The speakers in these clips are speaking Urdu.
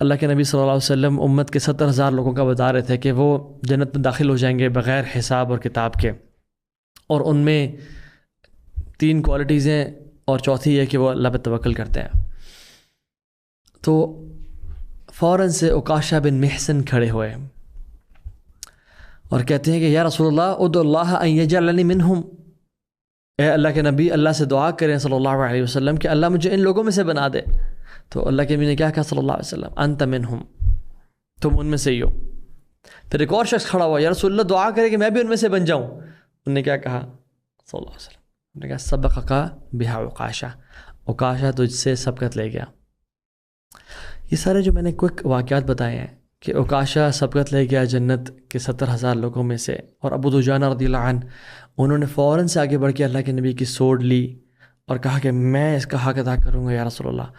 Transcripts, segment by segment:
اللہ کے نبی صلی اللہ علیہ وسلم امت کے 70,000 لوگوں کا بتا رہے تھے کہ وہ جنت میں داخل ہو جائیں گے بغیر حساب اور کتاب کے، اور ان میں 3 کوالٹیز ہیں، اور چوتھی ہے کہ وہ اللہ پہ توکل کرتے ہیں۔ تو فوراً سے عکاشہ بن محسن کھڑے ہوئے اور کہتے ہیں کہ یا رسول اللہ ادعو اللہ ان یجعلنی منہم، اے اللہ کے نبی اللہ سے دعا کریں صلی اللہ علیہ وسلم کہ اللہ مجھے ان لوگوں میں سے بنا دے۔ تو اللہ کے نبی نے کیا کہا صلی اللہ علیہ وسلم، انت منہم، تم ان میں سے ہی ہو۔ پھر ایک اور شخص کھڑا ہوا، یا رسول اللہ دعا کرے کہ میں بھی ان میں سے بن جاؤں۔ انہوں نے کیا کہا صلی اللہ علیہ وسلم، انہوں نے کہا سبقک بہا عکاشہ، عکاشہ تجھ سے سبقت لے گیا۔ یہ سارے جو میں نے کوئک واقعات بتائے ہیں کہ عکاشہ سبقت لے گیا جنت کے 70,000 لوگوں میں سے، اور ابو دجانہ رضی اللہ عنہ انہوں نے فوراً سے آگے بڑھ کے اللہ کے نبی کی سوڈ لی اور کہا کہ میں اس کا حق ادا کروں گا یا رسول اللہ۔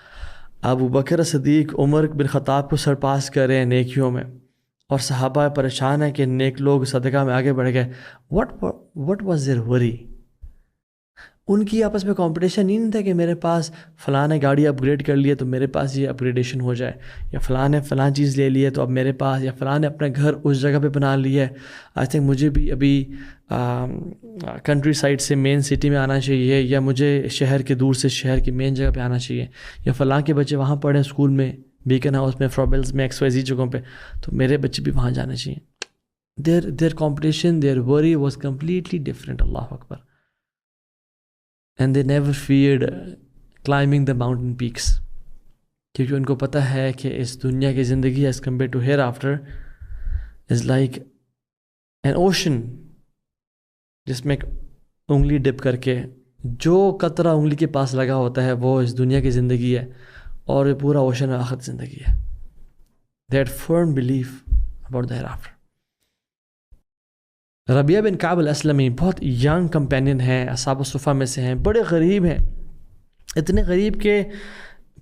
ابو بکر صدیق عمر بن خطاب کو سرپاس کر رہے ہیں نیکیوں میں، اور صحابہ پریشان ہیں کہ نیک لوگ صدقہ میں آگے بڑھ گئے۔ what was their worry؟ ان کی آپس میں کمپٹیشن ہی نہیں تھا کہ میرے پاس فلاں نے گاڑی اپ گریڈ کر لی تو میرے پاس یہ اپ گریڈیشن ہو جائے، یا فلاں نے فلاں چیز لے لی ہے تو اب میرے پاس، یا فلاں نے اپنا گھر اس جگہ پہ بنا لی ہے، آئی تھنک مجھے بھی ابھی کنٹری سائڈ سے مین سٹی میں آنا چاہیے، یا مجھے شہر کے دور سے شہر کی مین جگہ پہ آنا چاہیے، یا فلاں کے بچے وہاں پڑھیں اسکول میں، بیکن ہاؤس میں، فرابلز میں، XYZ جگہوں پہ، تو میرے بچے بھی وہاں جانے چاہیے۔ their competition, their worry was completely different۔ Allah Akbar. And they never feared climbing the mountain peaks، کیونکہ ان کو پتہ ہے کہ اس دنیا کی زندگی as compared to hereafter is like an ocean، جس میں انگلی ڈپ کر کے جو قطرہ انگلی کے پاس لگا ہوتا ہے وہ اس دنیا کی زندگی ہے، اور یہ پورا اوشن آخرت زندگی ہے۔ That firm belief about the hereafter۔ ربیہ بن کعب الاسلمی بہت ینگ کمپینین ہیں، اصحاب الصفہ میں سے ہیں، بڑے غریب ہیں، اتنے غریب کہ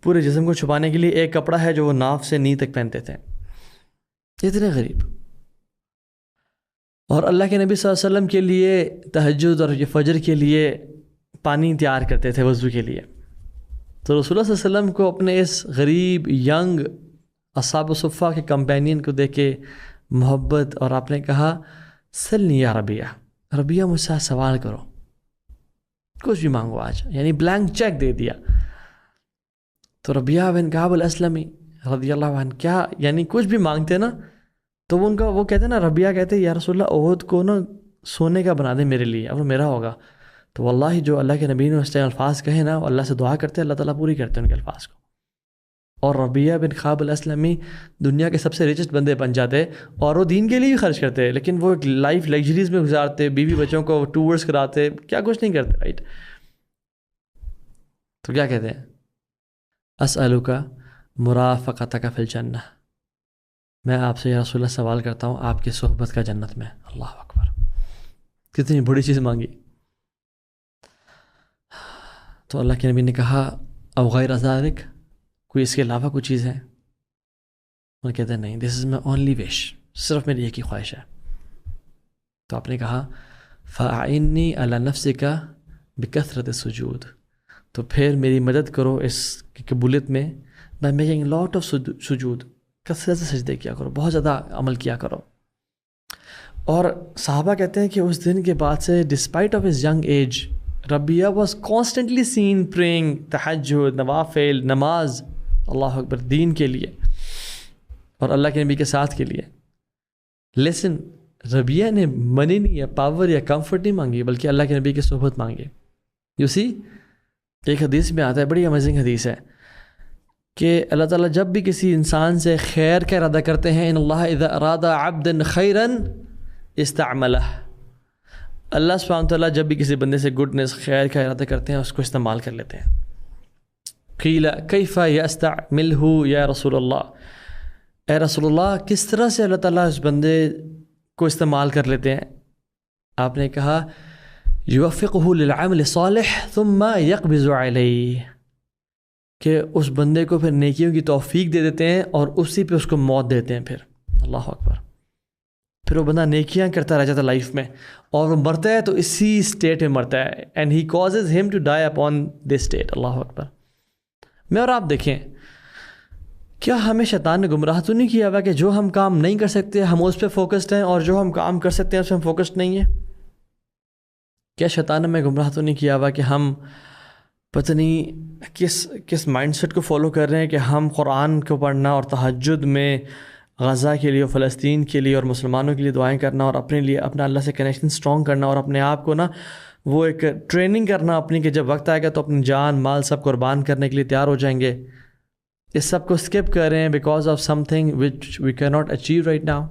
پورے جسم کو چھپانے کے لیے ایک کپڑا ہے جو وہ ناف سے نی تک پہنتے تھے، اتنے غریب۔ اور اللہ کے نبی صلی اللہ علیہ وسلم کے لیے تہجد اور فجر کے لیے پانی تیار کرتے تھے وضو کے لیے۔ تو رسول اللہ صلی اللہ علیہ وسلم کو اپنے اس غریب ینگ اصحاب الصفہ کے کمپینین کو دیکھ کے محبت، اور آپ نے کہا سلنی یا ربیہ، ربیہ مجھ سے سوال کرو، کچھ بھی مانگو آج، یعنی بلینک چیک دے دیا۔ تو ربیہ بن کعب الاسلمی رضی اللہ عنہ کیا یعنی کچھ بھی مانگتے نا تو وہ کہتے نا، ربیہ کہتے یا رسول اللہ احد کو نا سونے کا بنا دے میرے لیے، اب وہ میرا ہوگا۔ تو واللہ جو اللہ کے نبی نے اس ٹائم الفاظ کہے نا، اللہ سے دعا کرتے اللہ تعالیٰ پوری کرتے ہیں ان کے الفاظ کو۔ اور ربیہ بن کعب الاسلمی دنیا کے سب سے ریچسٹ بندے بن جاتے، اور وہ دین کے لیے بھی خرچ کرتے، لیکن وہ ایک لائف لگژریز میں گزارتے، بیوی بچوں کو ٹورس کراتے، کیا کچھ نہیں کرتے، رائٹ؟ تو کیا کہتے ہیں، اسألک مرافقتک فی الجنہ، میں آپ سے یا رسول اللہ سوال کرتا ہوں آپ کی صحبت کا جنت میں۔ اللہ اکبر، کتنی بڑی چیز مانگی۔ تو اللہ کے نبی نے کہا او غیر ذالک، کوئی اس کے علاوہ کوئی چیز ہے؟ وہ کہتے ہیں نہیں، دس از مائی اونلی وش، صرف میری ایک ہی خواہش ہے۔ تو آپ نے کہا فاعنی علی نفسک بکثرت السجود، تو پھر میری مدد کرو اس کی قبولیت میں، بائی میکنگ لاٹ آف سجود، کثرت سے سجدے کیا کرو، بہت زیادہ عمل کیا کرو۔ اور صحابہ کہتے ہیں کہ اس دن کے بعد سے despite of his young age, Rabia was constantly seen praying, تہجد، نوافل، نماز، اللہ اکبر، دین کے لیے اور اللہ کے نبی کے ساتھ کے لیے۔ لیسن ربیہ نے منی نہیں یا پاور یا کمفرٹ نہیں مانگی، بلکہ اللہ کے نبی کی صحبت مانگی۔ یو سی، ایک حدیث میں آتا ہے، بڑی امیزنگ حدیث ہے، کہ اللہ تعالیٰ جب بھی کسی انسان سے خیر کا ارادہ کرتے ہیں، ان اللہ اذا اراد عبدا خیرا استعملہ، اللہ سبحانہ تعالیٰ جب بھی کسی بندے سے گڈنس، خیر کا ارادہ کرتے ہیں اس کو استعمال کر لیتے ہیں۔ قیل کیف یستعملہ یا رسول اللہ، اے رسول اللہ کس طرح سے اللہ تعالیٰ اس بندے کو استعمال کر لیتے ہیں؟ آپ نے کہا یوفقہ للعمل الصالح ثم یقبض علیہ، کہ اس بندے کو پھر نیکیوں کی توفیق دے دیتے ہیں اور اسی پہ اس کو موت دیتے ہیں پھر۔ اللہ اکبر، پھر وہ بندہ نیکیاں کرتا رہ جاتا ہے لائف میں، اور وہ مرتا ہے تو اسی اسٹیٹ میں مرتا ہے، and he causes him to die upon this state. اللہ اکبر۔ میں اور آپ دیکھیں کیا ہمیں شیطان نے گمراہ تو نہیں کیا ہوا کہ جو ہم کام نہیں کر سکتے ہم اس پہ فوکسڈ ہیں اور جو ہم کام کر سکتے ہیں اس پہ ہم فوکسڈ نہیں ہیں؟ کیا شیطان نے ہمیں گمراہ تو نہیں کیا ہوا کہ ہم پتہ نہیں کس مائنڈ سیٹ کو فالو کر رہے ہیں کہ ہم قرآن کو پڑھنا اور تہجد میں غزہ کے لیے اور فلسطین کے لیے اور مسلمانوں کے لیے دعائیں کرنا اور اپنے لیے اپنا اللہ سے کنیکشن سٹرونگ کرنا اور اپنے آپ کو نا وہ ایک ٹریننگ کرنا اپنی کہ جب وقت آئے گا تو اپنی جان مال سب قربان کرنے کے لیے تیار ہو جائیں گے، اس سب کو اسکپ کر رہے ہیں because of something which we کی ناٹ اچیو رائٹ ناؤ.